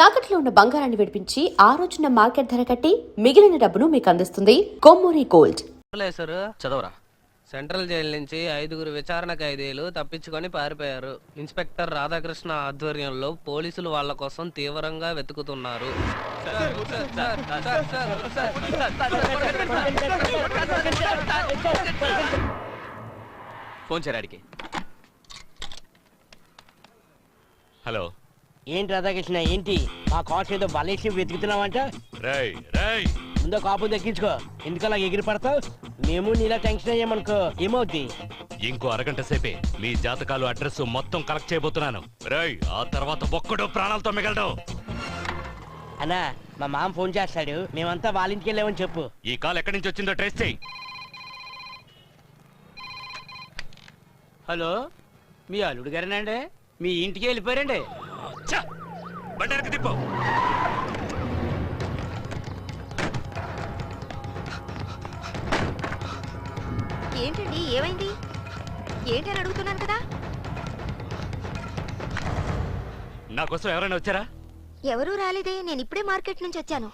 తాకట్లో ఉన్న బంగారాన్ని విడిపించి ఆ రోజున మార్కెట్ ధర కట్టి మిగిలిన డబ్బును మీకు అందిస్తుంది కొమ్మూరి గోల్డ్. చదవరా. సెంట్రల్ జైలు నుంచి 5 విచారణ ఖైదీలు తప్పించుకొని పారిపోయారు. ఇన్స్పెక్టర్ రాధాకృష్ణ ఆధ్వర్యంలో పోలీసులు వాళ్ళ కోసం తీవ్రంగా వెతుకుతున్నారు. ఫోన్ చేయరాడికి. హలో, ఏంటి రాధాకృష్ణ, ఏంటి మా కాస్ట్ ఏదో బలేసి వెతుకుతున్నావంట? ముందో కాపు దక్కించుకో, ఎందుకలా ఎగిరి పడతావు? మేము నీలా టెన్షన్ అయ్యామనుకో ఏమవుద్ది? ఇంకో అరగంట సేపే మీ జాతకాలు అడ్రస్ మొత్తం కలెక్ట్ చేయబోతున్నాను. రేయ్, ఆ తర్వాత ఒక్కడో ప్రాణాలతో మిగలడు. అన్నా, మా మామ ఫోన్ చేస్తాడు, మేమంతా వాళ్ళ ఇంటికి వెళ్ళామని చెప్పు. ఈ కాల్ ఎక్కడి నుంచి వచ్చిందో ట్రేస్ చేయి. హలో, మీ అల్లుడు గారేనండి? మీ ఇంటికి వెళ్ళిపోయారండి? బండి తిప్పు. ఏంటండి, ఏమైంది? ఏంటని అడుగుతున్నాను కదా. నా కోసం ఎవరైనా వచ్చారా? ఎవరూ రాలేదే, నేను ఇప్పుడే మార్కెట్ నుంచి వచ్చాను.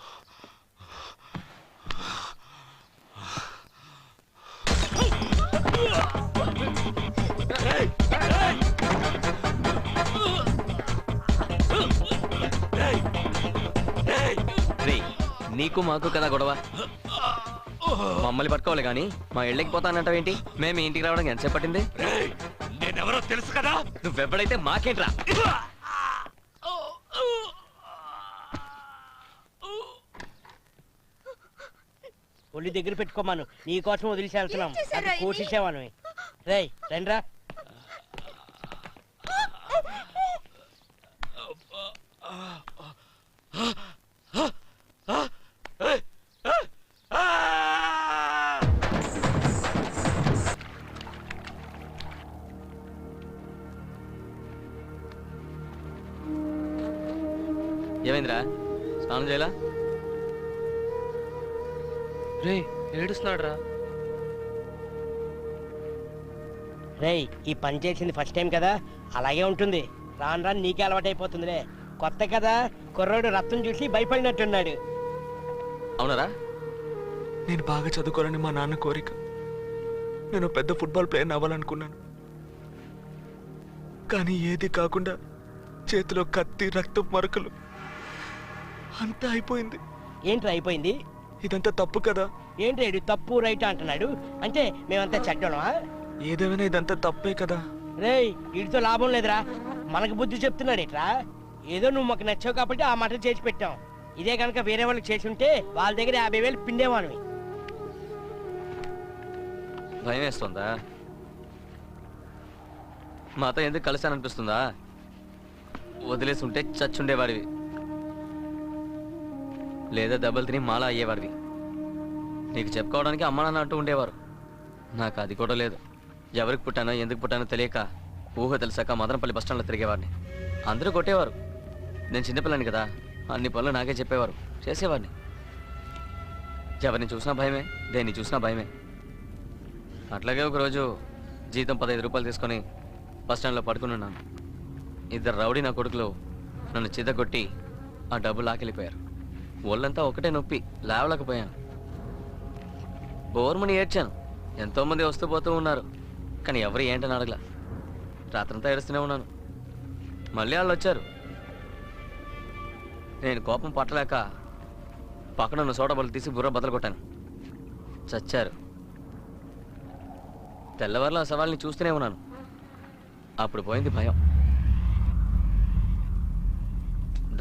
నీకు మాకు కదా గొడవ. మమ్మల్ని పట్టుకోవాలి కానీ మా ఇళ్ళకి పోతానంటావేంటి? మేము ఇంటికి రావడానికి ఎంతసేపు పట్టింది? నేనెవరో తెలుసు కదా. నువ్వెప్పుడైతే మాకేంట్రా? ఒళ్ళు దగ్గర పెట్టుకోమాను, నీ కోసం వదిలేసి వెళ్తున్నాం. అది కోసేసావాను. రేయ్ రండ్రా. ఏమైందిరా? స్నానం చేయాలా? రే, ఏడుస్తున్నాడు రా. రేయ్, ఈ పని చేసింది ఫస్ట్ టైం కదా, అలాగే ఉంటుంది. రాను రాను నీకే అలవాటు అయిపోతుందిలే. కొత్త కదా, కుర్రోడు రక్తం చూసి భయపడినట్టున్నాడు. అవునరా? నేను బాగా చదువుకోవాలని మా నాన్న కోరిక. నేను పెద్ద ఫుట్బాల్ ప్లేయర్ అవ్వాలనుకున్నాను. కానీ ఏది కాకుండా చేతిలో కత్తి, రక్తం మరకలు, అంతా అయిపోయింది. ఏంట్రా అయిపోయింది? ఇదంతా తప్పు కదా. ఏంటి ఇది తప్పు రైట్ అంటున్నాడు? అంటే మేమంతా చెడ్డోళమా? ఏదేమైనా ఇదంతా తప్పే కదా. రేయ్, వీడితో లాభం లేదురా. మనకు బుద్ధి చెప్తున్నాడు ఇట్రా. ఏదో నువ్వు మాకు నచ్చావు కాబట్టి ఆ మాట చేసి పెట్టాం. ఇదే కనుక వేరే వాళ్ళకి చేసి ఉంటే వాళ్ళ దగ్గర 50,000 పిండేవాను. భయం వేస్తుందా? మాతో ఎందుకు కలిసాననిపిస్తుందా? వదిలేసి ఉంటే చచ్చుండేవాడివి, లేదా దెబ్బలు తిని మాలా అయ్యేవాడివి. నీకు చెప్పుకోవడానికి అమ్మ నాన్న అంటూ ఉండేవారు. నాకు అది కూడా లేదు. ఎవరికి పుట్టానో ఎందుకు పుట్టానో తెలియక ఊహ తెలిసాక మదనపల్లి బస్టాండ్లో తిరిగేవాడిని. అందరూ కొట్టేవారు. నేను చిన్నపిల్లని కదా, అన్ని పనులు నాకే చెప్పేవారు, చేసేవాడిని. ఎవరిని చూసినా భయమే, దేన్ని చూసినా భయమే. అట్లాగే ఒకరోజు జీతం 15 రూపాయలు తీసుకొని బస్టాండ్లో పడుకుని ఉన్నాను. 2 రౌడీ నా కొడుకులు నన్ను చిద్దగొట్టి ఆ డబ్బు లాకెళ్ళిపోయారు. ఒళ్ళంతా ఒకటే నొప్పి, లేవలేకపోయాను. బోర్మని ఏడ్చాను. ఎంతోమంది వస్తూ పోతూ ఉన్నారు, కానీ ఎవరు ఏంటని అడగలా. రాత్రంతా ఏడుస్తూనే ఉన్నాను. మళ్ళీ వాళ్ళు వచ్చారు. నేను కోపం పట్టలేక పక్కన ఉన్న సోడా బళ్ళు తీసి బుర్ర బద్దలు కొట్టాను. చచ్చారు. తెల్లవారుల ఆ సవాల్ని చూస్తూనే ఉన్నాను. అప్పుడు పోయింది భయం.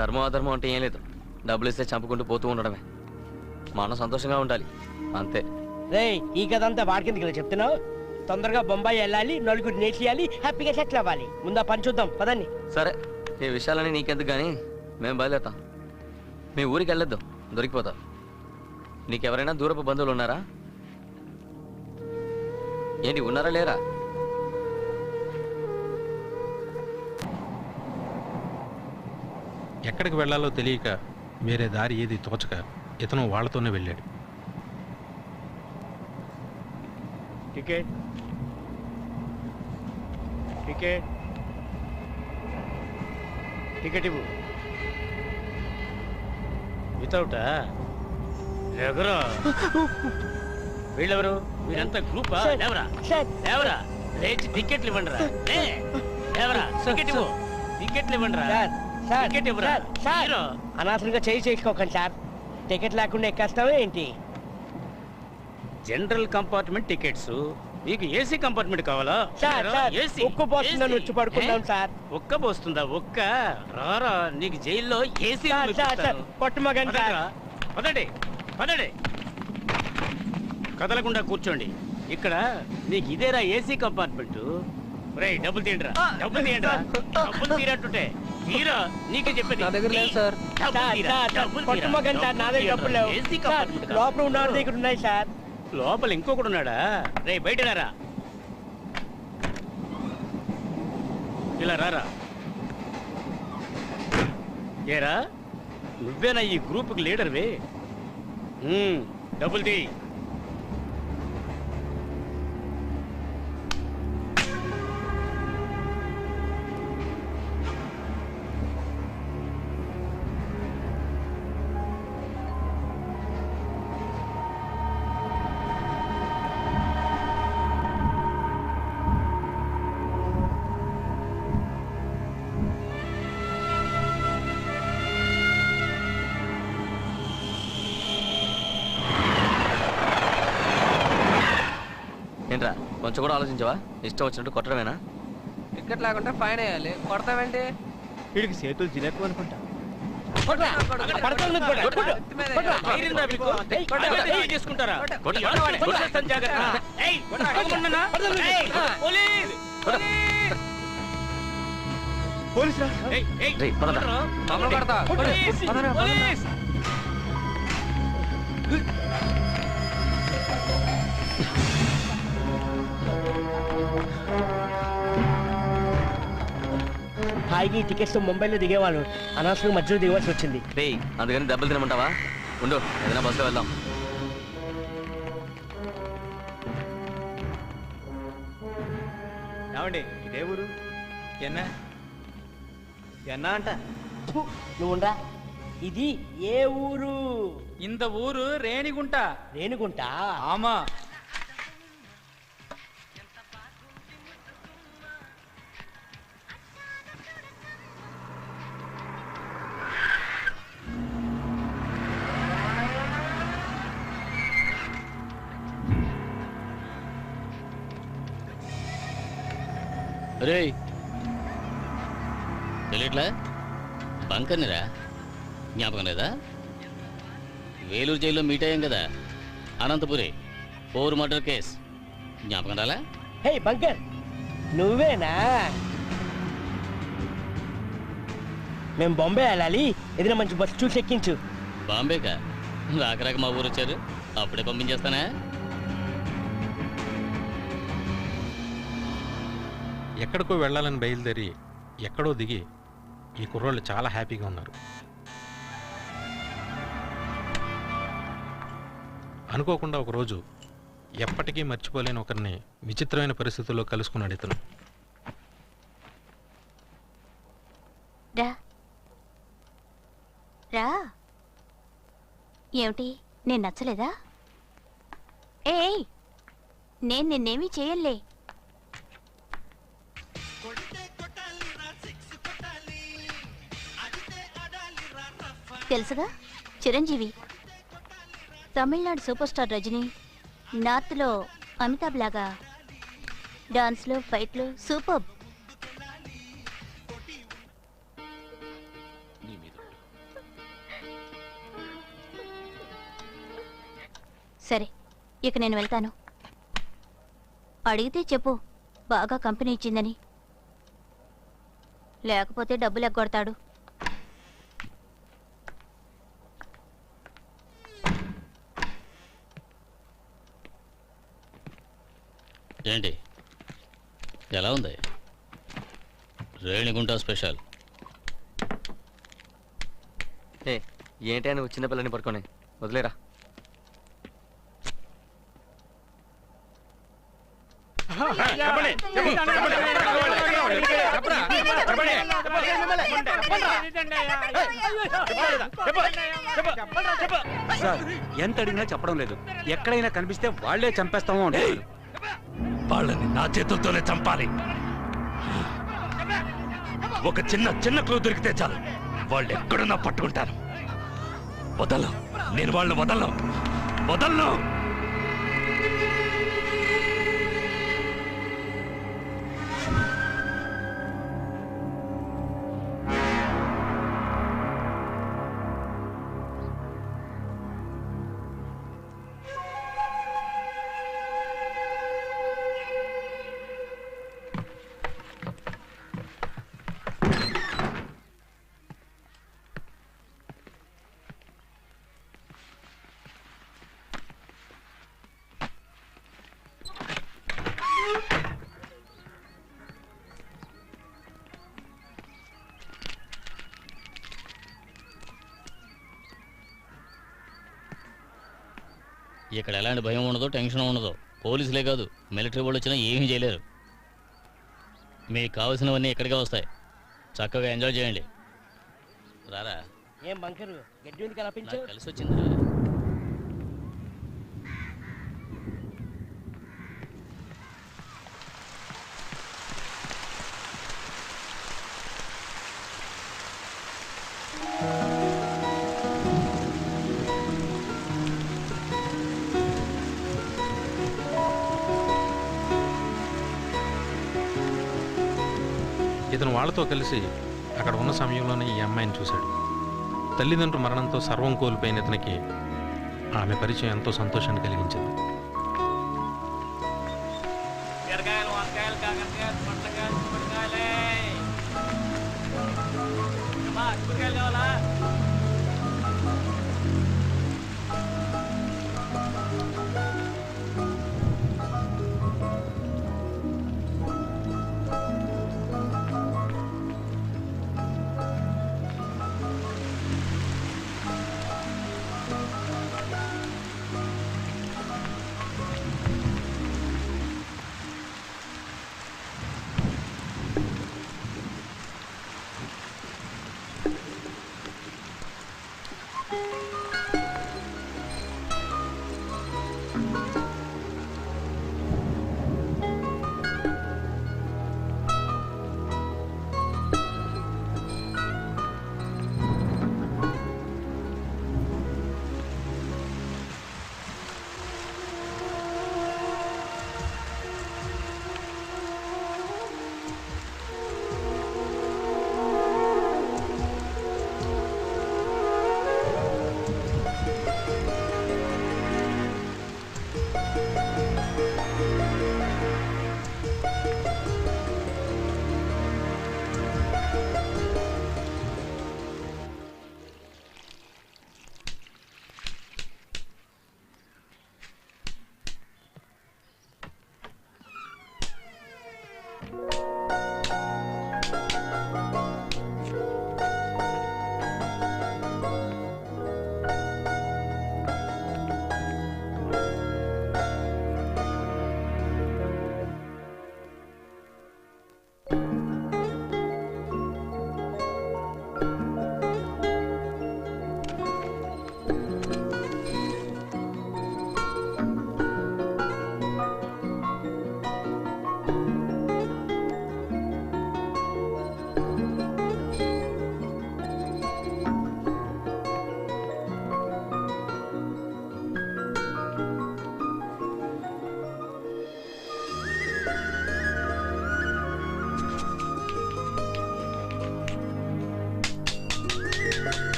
ధర్మం అధర్మం అంటే ఏం లేదు. డబ్బులు ఇస్తే చంపుకుంటూ పోతూ ఉండడమే. మనం సంతోషంగా ఉండాలి, అంతే. రేయ్, ఈ కథ అంతా వాడికిందుకు చెప్తున్నావు? తొందరగా బొంబాయి వెళ్ళాలి, నలుగురు నేర్చేయాలి, హ్యాపీగా సెటిల్ అవ్వాలి. ముందా పని చూద్దాం పదండి. సరే, ఈ విషయాలని నీకెందుకు కానీ మేము బయలుదేరుతాం. మీ ఊరికి వెళ్ళొద్దు, దొరికిపోతావు. నీకెవరైనా దూరపు బంధువులు ఉన్నారా? ఏంటి, ఉన్నారా లేరా? ఎక్కడికి వెళ్లాలో తెలియక వేరే దారి ఏది తోచక ఇతను వాళ్లతోనే వెళ్ళాడు. టికెట్ టికెట్ టికెట్ ఇవ్వు. వితౌటా ఎవరు వీళ్ళెవరు వీరంతా గ్రూపా సార్, ఎవరా సార్. ఎవరా లేచి టికెట్లు ఇవ్వండి రా ఎవరా టికెట్ ఇవ్వు టికెట్లు ఇవ్వండి రా సార్, సార్, టికెట్ ఇవ్వరా సార్, సార్. హీరో. అనవసరంగా చేసుకోకండి సార్. టికెట్ లేకుండా ఎక్కేస్తావా ఏంటి? జనరల్ కంపార్ట్మెంట్ టికెట్స్ మీకు ఏసీ కంపార్ట్మెంట్ కావాలా సార్, సార్, ఏసీ ఉక్కు పోస్తుందని వచ్చి పడుకుందాం సార్. ఒక్క పోస్తుందా ఒక్క రారా నీకు జైల్లో ఏసీ సార్, సార్, సార్, కొట్టమగండి సార్. పదండి పదండి కదలకుండా కూర్చోండి ఇక్కడ నీకు ఇదేరా ఏసీ కంపార్ట్మెంట్ రేయ్ డబ్బులు తీయండిరా డబ్బులు తీయండిరా డబ్బులు తీరట్టుంటే తీరా నీకే చెప్పేది నా దగ్గర లేదు సార్. డబ్బులు సార్, తీరా, సార్, డబ్బులు తీరా, కొట్టమగండి సార్, నా దగ్గర డబ్బులు లేవు. ఏసీ సార్, కంపార్ట్మెంట్ లోపల ఉన్న దగ్గర ఉన్నాయి సార్. లోపల ఇంకొకడు ఉన్నాడా రే బయట రారా ఇలా రారా ఏరా నువ్వేనా ఈ గ్రూప్కి లీడర్వే డబ్బులు తీ ఏంట్రా కొంచెం కూడా ఆలోచించవా ఇష్టం వచ్చినట్టు కొట్టడమేనా? టికెట్ లేకుంటే ఫైన్ వేయాలి. కొడతావేంటి? వీడికి చేతులు జిలేకు అనుకుంటా. చేసుకుంటారా కొట్టు. రేయ్, పదరా. తమలు కొడతా. హాయిగా ఈ టికెట్స్ ముంబైలో దిగేవాళ్ళు అనవసరంగా మధ్యలో దిగవలసి వచ్చింది. రేయ్ అందుకని దెబ్బలు తినమంటావా? ఉండు ఏదైనా బస్సులో వెళ్దాం. ఏమండి ఇదే ఊరు ఎన్నా ఎన్నా అంట నువ్వుండ్రా. ఇది ఏ ఊరు? ఇంత ఊరు రేణిగుంట. రేణుగుంట. ఆమా రేయ్ తెలియట్లా బంకర్నిరా జ్ఞాపకం లేదా? వేలూరు జైల్లో మీట్ అయ్యాం కదా, అనంతపురి 4 మర్డర్ కేస్ జ్ఞాపకం రాలా? హే బంకర్, నువ్వేనా? మేము బాంబే వెళ్ళాలి, ఏదైనా మంచి బస్సు చూసి ఎక్కించు. బాంబేకా? రాక మా ఊరు వచ్చారు, అప్పుడే పంపించేస్తానా? ఎక్కడికో వెళ్ళాలని బయలుదేరి ఎక్కడో దిగి ఈ కుర్రోళ్ళు చాలా హ్యాపీగా ఉన్నారు. అనుకోకుండా ఒకరోజు ఎప్పటికీ మర్చిపోలేని ఒకరిని విచిత్రమైన పరిస్థితుల్లో కలుసుకున్నాడు ఇతను. రా రా ఏమిటి నేను నచ్చలేదా? ఏయ్ నేను నిన్నేమీ చేయలే. తెలుసుగా చిరంజీవి, తమిళనాడు సూపర్ స్టార్ రజనీ, నార్త్లో అమితాబ్ లాగా డాన్స్లో ఫైట్లు సూపర్. సరే ఇక నేను వెళ్తాను. అడిగితే చెప్పు బాగా కంపెనీ ఇచ్చిందని, లేకపోతే డబ్బులు ఎగ్గొడతాడు. ఏంటి ఎలా ఉంది రేణిగుంట స్పెషల్? ఏంటి అని చిన్న పిల్లని పట్టుకొని వదిలేరా. సార్ ఎంత అడిగినా చెప్పడం లేదు. ఎక్కడైనా కనిపిస్తే వాళ్లే చంపేస్తామో అంటారు. వాళ్ళని నా చేతులతోనే చంపాలి. ఒక చిన్న క్లూ దొరికితే చాలు, వాళ్ళు ఎక్కడున్నా పట్టుకుంటాను. వదలను, నేను వాళ్ళని వదలను. ఇక్కడ ఎలాంటి భయం ఉండదు, టెన్షన్ ఉండదు. పోలీసులే కాదు, మిలిటరీ వాళ్ళు వచ్చినా ఏమీ చేయలేరు. మీకు కావాల్సినవన్నీ ఇక్కడికే వస్తాయి. చక్కగా ఎంజాయ్ చేయండి. రారా, ఏం బంకరు గడ్డి ఎందుకు అలా పెంచావు? నాకు కలిసి వచ్చింది. ఇతను వాళ్ళతో కలిసి అక్కడ ఉన్న సమయంలోనే ఈ అమ్మాయిని చూశాడు. తల్లిదండ్రుల మరణంతో సర్వం కోల్పోయిన ఇతనికి ఆమె పరిచయం ఎంతో సంతోషాన్ని కలిగించింది.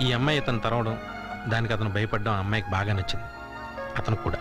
ఈ అమ్మాయి అతను తరవడం, దానికి అతను భయపడడం ఆ అమ్మాయికి బాగా నచ్చింది, అతను కూడా.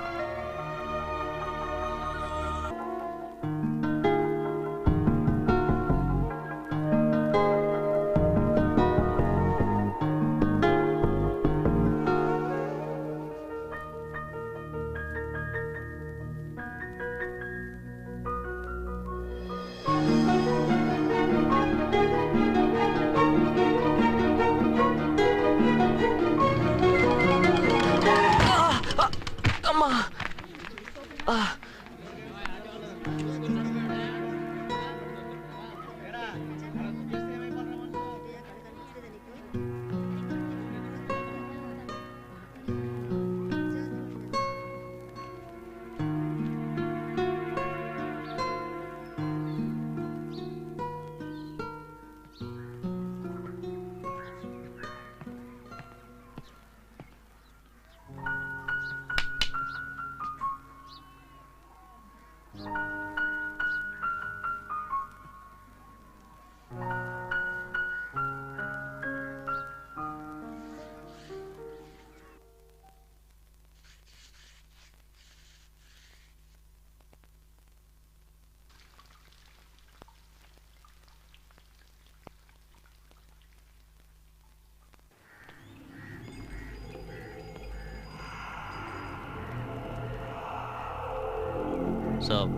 साहब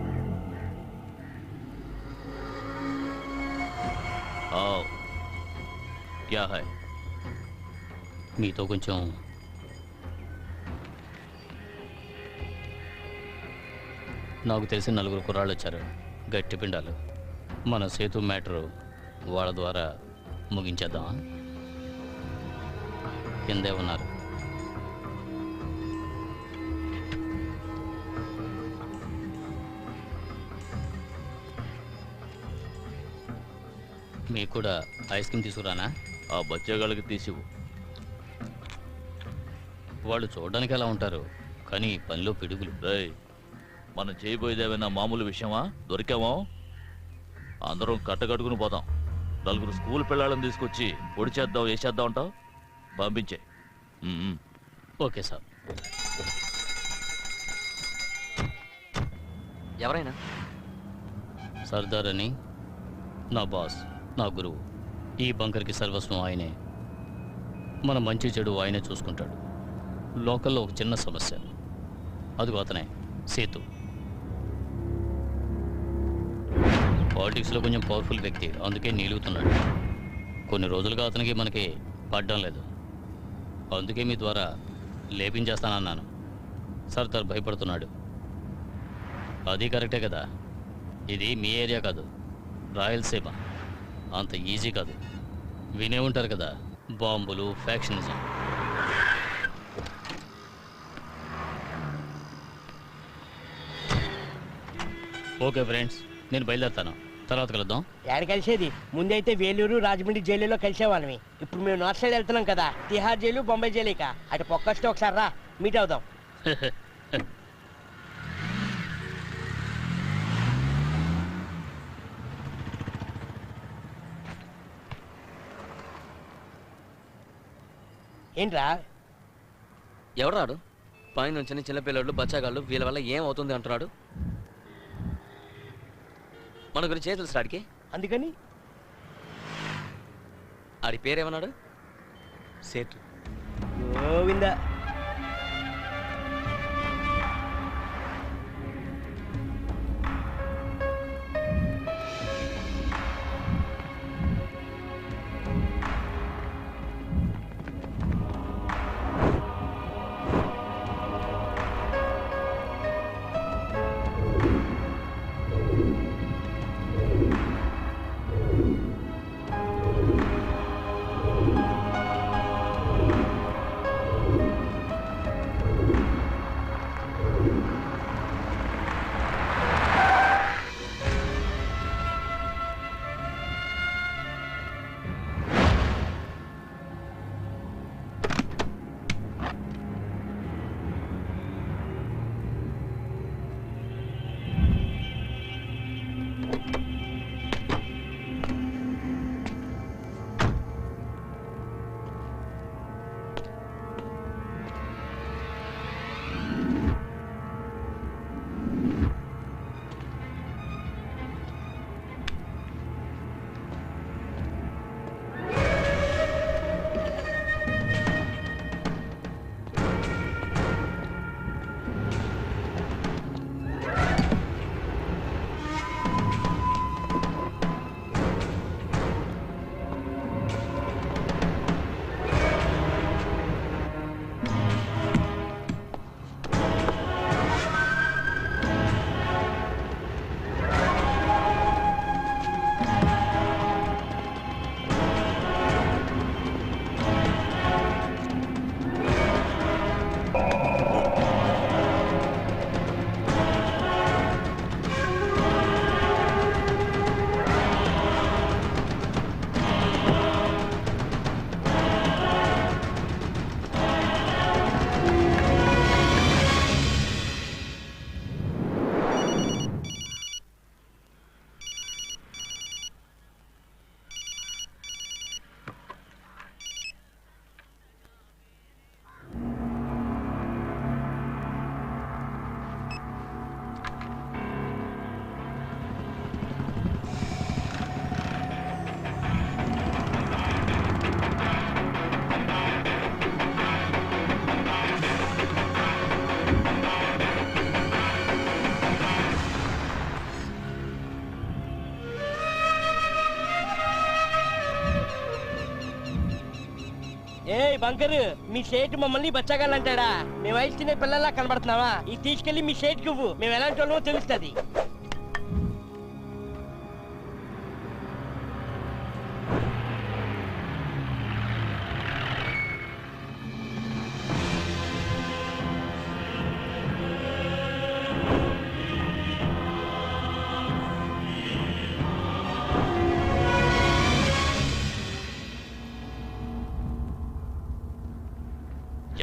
आओ क्या है మీతో కొంచెం నాకు తెలిసిన 4 కుర్రాళ్ళు వచ్చారు, గట్టి పిండాలు. మన సేతు మ్యాటరు వాళ్ళ ద్వారా ముగించేద్దామా? కిందే ఉన్నారు. మీకు కూడా ఐస్ క్రీమ్ తీసుకురానా? ఆ బచ్చాగాళ్ళకి తీసివు. వాళ్ళు చూడడానికి ఎలా ఉంటారు, కానీ పనిలో పిడుగులు. మనం చేయబోయేదేమైనా మామూలు విషయమా? దొరికామో అందరం కట్టకట్టుకుని పోతాం. 4 స్కూల్ పిల్లలను తీసుకొచ్చి పొడి చేద్దాం, వేసేద్దాం అంటావు? పంపించే. Okay sir. ఎవరైనా? సర్దార్ అని నా బాస్, నా గురువు. ఈ బంకర్కి సర్వస్వం ఆయనే. మన మంచి చెడు ఆయనే చూసుకుంటాడు. లోకల్లో ఒక చిన్న సమస్య, అదిగో అతనే సేతు. పాలిటిక్స్లో కొంచెం పవర్ఫుల్ వ్యక్తి, అందుకే నిలుగుతున్నాడు. కొన్ని రోజులుగా అతనికి మనకి పడ్డం లేదు, అందుకే మీ ద్వారా లేపించేస్తానన్నాను. సర్దార్ భయపడుతున్నాడు. అది కరెక్టే కదా, ఇది మీ ఏరియా కాదు, రాయలసీమ. అంత ఈజీ కాదు. వినే ఉంటారు కదా, బాంబులు, ఫ్యాక్షనిజం. ఓకే ఫ్రెండ్స్, నేను బయలుదేరుతాను, తర్వాత కలుద్దాం. ఏడ కలిసేది? ముందైతే వేలూరు, రాజమండ్రి జైలులో కలిసేవాళ్ళమి. ఇప్పుడు మేము నార్త్ సైడ్ వెళ్తున్నాం కదా, తిహార్ జైలు, బొంబాయి జైలు. ఇక అటు పక్కొస్తే ఒకసారి రా, మీట్ అవుదాం. ఏంట్రా? ఎవడు రాడు? పైన నుంచి చిన్నపిల్లలు, బచ్చాగాళ్ళు, వీళ్ళ వల్ల ఏం అవుతుంది అంటున్నాడు. మన గురించి ఏం తెలుసు ఆడికి? అందుకని ఆడి పేరేమన్నాడు? సేతు. గోవిందా. ఏ బంకరు మీ షేట్ మమ్మల్ని బచ్చగాలంటాడా మేము వయసు తినే పిల్లల్లా కనబడుతున్నావా ఇది తీసుకెళ్లి మీ షేట్ కివ్వు మేము ఎలాంటి వాళ్ళమో తెలుస్తుంది.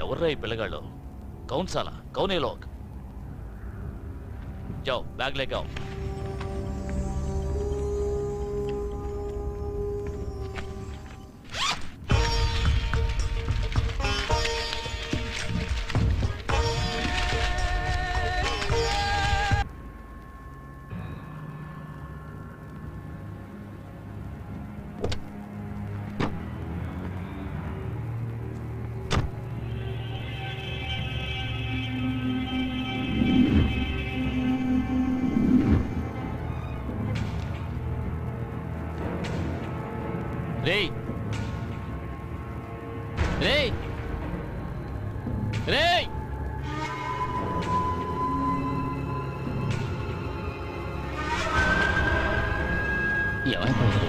ఎవర్రా ఈ పిల్లగాళ్ళు? कौन साला? कौन ये लोग? जाओ बैग लेके आओ. రేయ్ రేయ్ రేయ్ ఏమైపోయింది?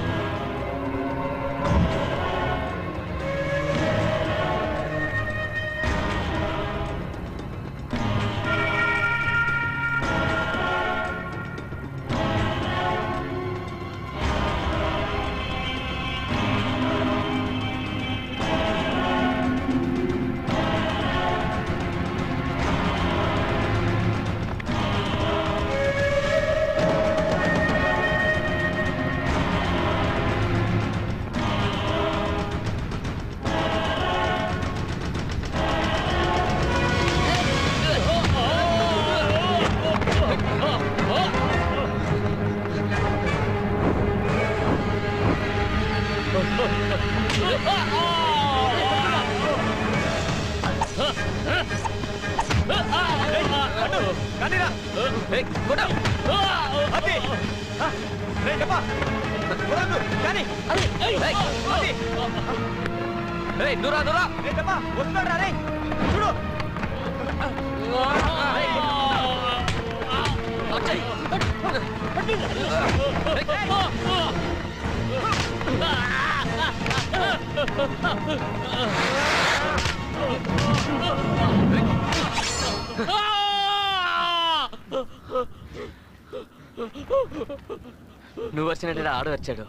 నువ్వు వచ్చినట్టు ఆడు వచ్చాడు.